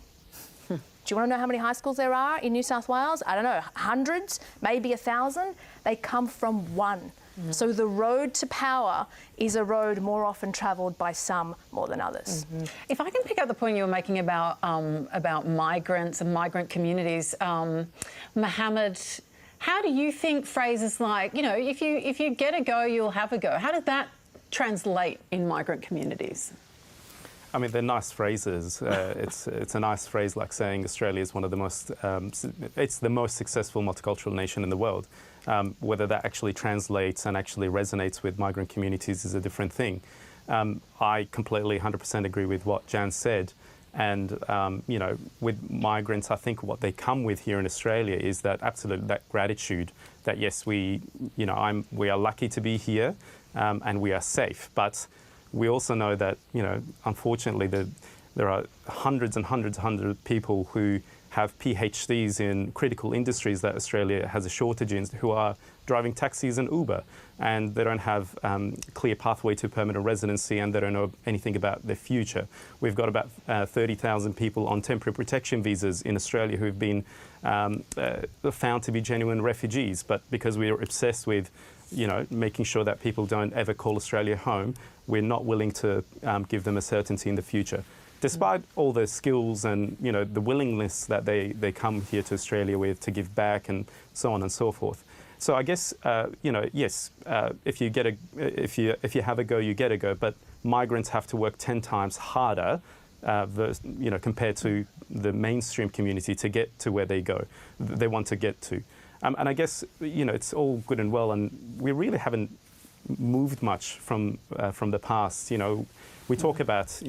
Do you want to know how many high schools there are in New South Wales? I don't know, hundreds, maybe 1,000. They come from one. So the road to power is a road more often travelled by some more than others. If I can pick up the point you were making about migrants and migrant communities, Mohammed, how do you think phrases like, you know, if you get a go, you'll have a go, how did that translate in migrant communities? I mean, they're nice phrases. It's a nice phrase like saying Australia is one of the most, it's the most successful multicultural nation in the world. Whether that actually translates and actually resonates with migrant communities is a different thing. I completely 100% agree with what Jan said. And, you know, with migrants, I think what they come with here in Australia is that that gratitude that, yes, we are lucky to be here and we are safe. But we also know that, you know, unfortunately, there are hundreds and hundreds of people who have PhDs in critical industries that Australia has a shortage in, who are driving taxis and Uber, and they don't have clear pathway to permanent residency, and they don't know anything about their future. We've got about 30,000 people on temporary protection visas in Australia who've been found to be genuine refugees, but because we are obsessed with, you know, making sure that people don't ever call Australia home, we're not willing to give them a certainty in the future. Despite all the skills and, you know, the willingness that they come here to Australia with to give back and so on and so forth. So I guess, you know, yes, if you have a go, you get a go. But migrants have to work 10 times harder, you know, compared to the mainstream community to get to where they want to get to. And I guess, you know, it's all good and well, and we really haven't moved much from the past. You know, we talk about,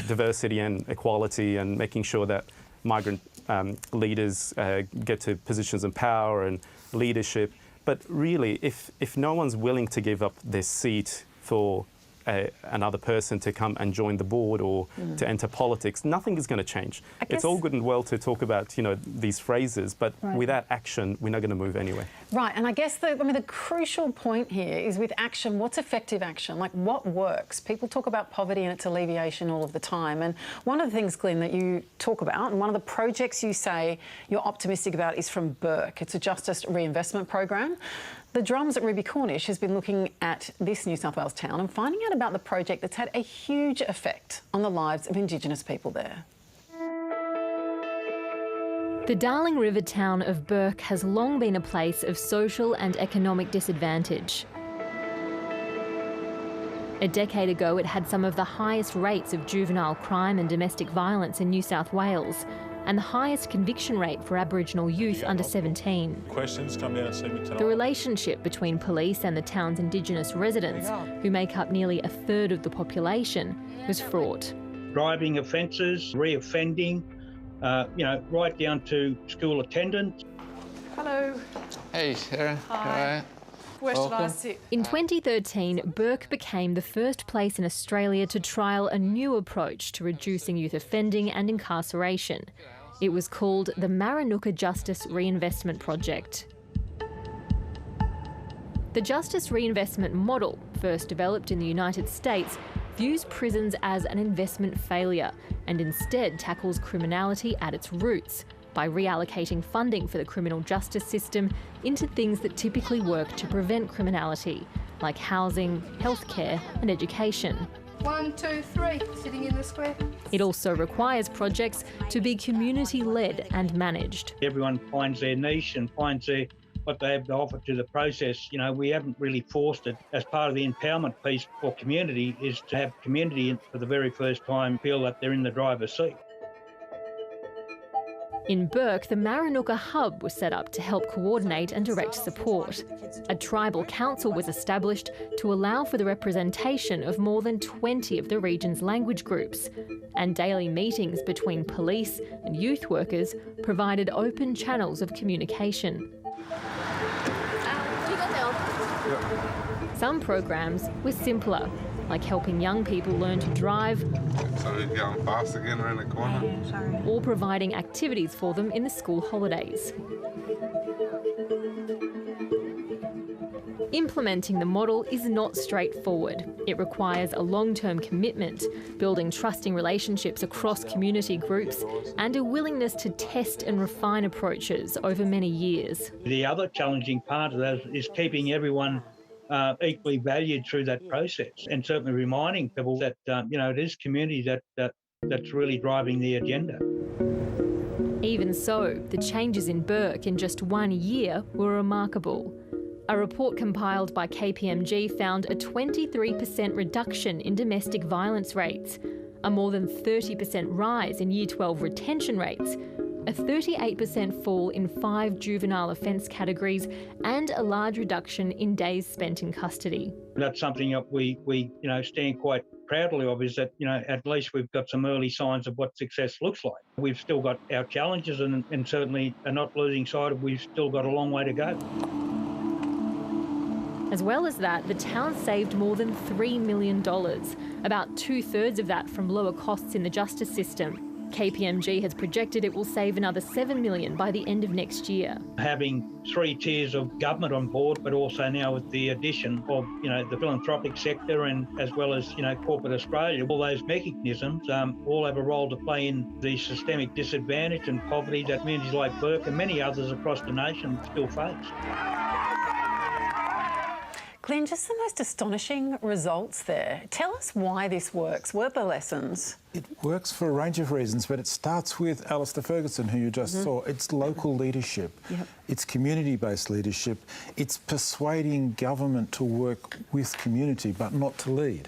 diversity and equality and making sure that migrant leaders get to positions of power and leadership. But really, if no one's willing to give up their seat for another person to come and join the board or to enter politics, nothing is going to change. It's all good and well to talk about, these phrases, but without action, we're not going to move anywhere. Right, and I guess the crucial point here is with action, what's effective action? Like, what works? People talk about poverty and its alleviation all of the time, and one of the things, Glenn, that you talk about, and one of the projects you say you're optimistic about is from Burke. It's a justice reinvestment program. The Drums at Ruby Cornish has been looking at this New South Wales town and finding out about the project that's had a huge effect on the lives of Indigenous people there. The Darling River town of Burke has long been a place of social and economic disadvantage. A decade ago, it had some of the highest rates of juvenile crime and domestic violence in New South Wales, and the highest conviction rate for Aboriginal youth under 17. Questions, come down and see me tonight. The relationship between police and the town's Indigenous residents, who make up nearly a third of the population, was fraught. Driving offences, re-offending, right down to school attendance. Hello. Hey, Sarah. Hi. Where should I sit? In 2013, Burke became the first place in Australia to trial a new approach to reducing youth offending and incarceration. It was called the MARY-LOUISE Justice Reinvestment Project. The Justice Reinvestment model, first developed in the United States, views prisons as an investment failure and instead tackles criminality at its roots by reallocating funding for the criminal justice system into things that typically work to prevent criminality, like housing, healthcare and education. 1, 2, 3, sitting in the square. It also requires projects to be community-led and managed. Everyone finds their niche and finds what they have to offer to the process. We haven't really forced it. As part of the empowerment piece for community is to have community for the very first time feel that they're in the driver's seat. In Burke, the MARY-LOUISE Hub was set up to help coordinate and direct support. A tribal council was established to allow for the representation of more than 20 of the region's language groups, and daily meetings between police and youth workers provided open channels of communication. Some programs were simpler, like helping young people learn to drive, So he's going fast again around the corner. or providing activities for them in the school holidays. Implementing the model is not straightforward. It requires a long-term commitment, building trusting relationships across community groups, and a willingness to test and refine approaches over many years. The other challenging part of that is keeping everyone equally valued through that process, and certainly reminding people that it is community that's really driving the agenda. Even so, the changes in Burke in just 1 year were remarkable. A report compiled by KPMG found a 23% reduction in domestic violence rates, a more than 30% rise in Year 12 retention rates, a 38% fall in 5 juvenile offence categories, and a large reduction in days spent in custody. That's something that we stand quite proudly of, is that at least we've got some early signs of what success looks like. We've still got our challenges and certainly are not losing sight of we've still got a long way to go. As well as that, the town saved more than $3 million, about 2/3 of that from lower costs in the justice system. KPMG has projected it will save another $7 million by the end of next year. Having 3 tiers of government on board, but also now with the addition of the philanthropic sector and as well as corporate Australia, all those mechanisms all have a role to play in the systemic disadvantage and poverty that communities like Burke and many others across the nation still face. Glenn, just the most astonishing results there. Tell us why this works. What are the lessons? It works for a range of reasons, but it starts with Alistair Ferguson, who you just saw. It's local leadership. It's community-based leadership. It's persuading government to work with community, but not to lead.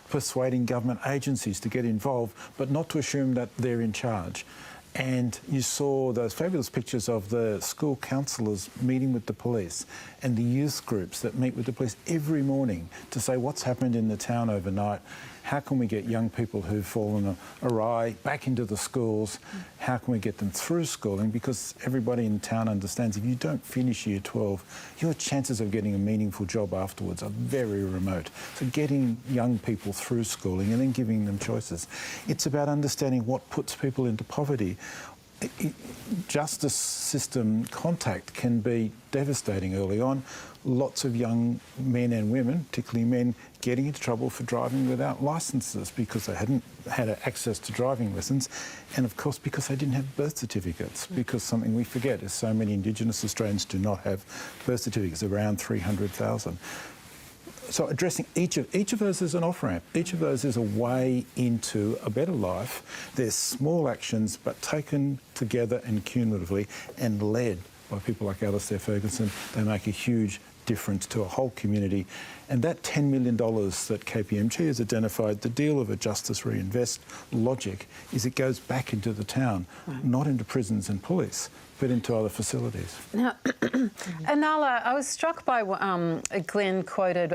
Persuading government agencies to get involved, but not to assume that they're in charge. And you saw those fabulous pictures of the school counsellors meeting with the police and the youth groups that meet with the police every morning to say what's happened in the town overnight. How can we get young people who've fallen awry back into the schools? How can we get them through schooling? Because everybody in town understands if you don't finish year 12, your chances of getting a meaningful job afterwards are very remote. So getting young people through schooling and then giving them choices. It's about understanding what puts people into poverty. Justice system contact can be devastating early on. Lots of young men and women, particularly men, getting into trouble for driving without licences because they hadn't had access to driving lessons, and of course because they didn't have birth certificates, because something we forget is so many Indigenous Australians do not have birth certificates, around 300,000. So addressing each of those is an off-ramp. Each of those is a way into a better life. They're small actions, but taken together and cumulatively and led by people like Alistair Ferguson, they make a huge difference to a whole community. And that $10 million that KPMG has identified, the deal of a Justice Reinvest logic, is it goes back into the town, not into prisons and police, but into other facilities. Now, Anala, I was struck by Glenn quoted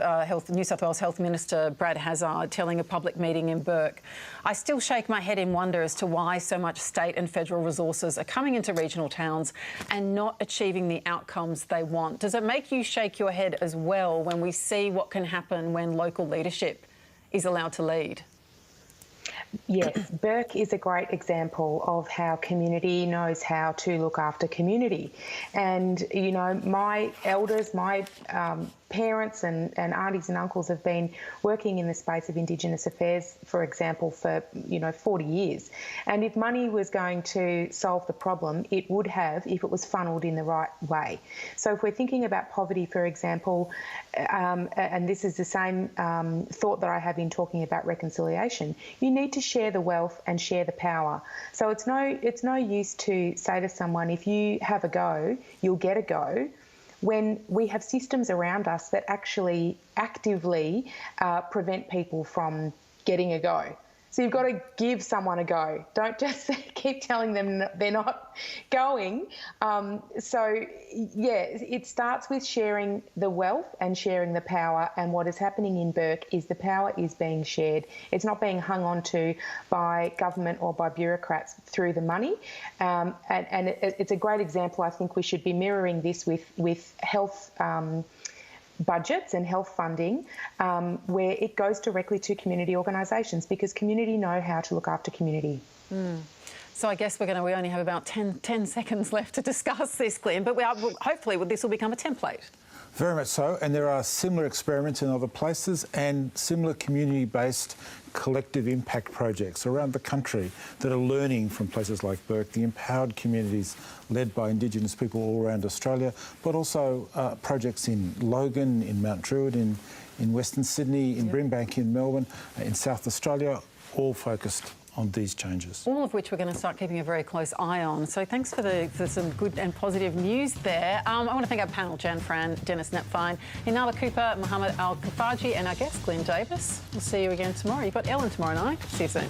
New South Wales Health Minister Brad Hazzard telling a public meeting in Bourke, "I still shake my head in wonder as to why so much state and federal resources are coming into regional towns and not achieving the outcomes they want." Does it make you shake your head as well when we see what can happen when local leadership is allowed to lead? Yes, Bourke is a great example of how community knows how to look after community. And, you know, my elders, my parents and aunties and uncles have been working in the space of Indigenous affairs, for example, for, 40 years. And if money was going to solve the problem, it would have if it was funnelled in the right way. So if we're thinking about poverty, for example, and this is the same thought that I have in talking about reconciliation, you need to share the wealth and share the power. So it's no use to say to someone, if you have a go, you'll get a go, when we have systems around us that actually actively prevent people from getting a go. So you've got to give someone a go. Don't just keep telling them they're not going. So, yeah, it starts with sharing the wealth and sharing the power. And what is happening in Bourke is the power is being shared. It's not being hung on to by government or by bureaucrats through the money. And it's a great example. I think we should be mirroring this with health budgets and health funding, where it goes directly to community organisations, because community know how to look after community. So I guess we only have about 10 seconds left to discuss this, Glenn, but hopefully this will become a template. Very much so, and there are similar experiments in other places and similar community-based collective impact projects around the country that are learning from places like Bourke, the empowered communities led by Indigenous people all around Australia, but also projects in Logan, in Mount Druitt, in Western Sydney, in Brimbank in Melbourne, in South Australia, all focused on these changes. All of which we're going to start keeping a very close eye on. So thanks for some good and positive news there. I want to thank our panel, Jan Fran, Dennis Knapfine, Inala Cooper, Mohammed Al-Kafaji, and our guest, Glenn Davis. We'll see you again tomorrow. You've got Ellen tomorrow night. See you soon.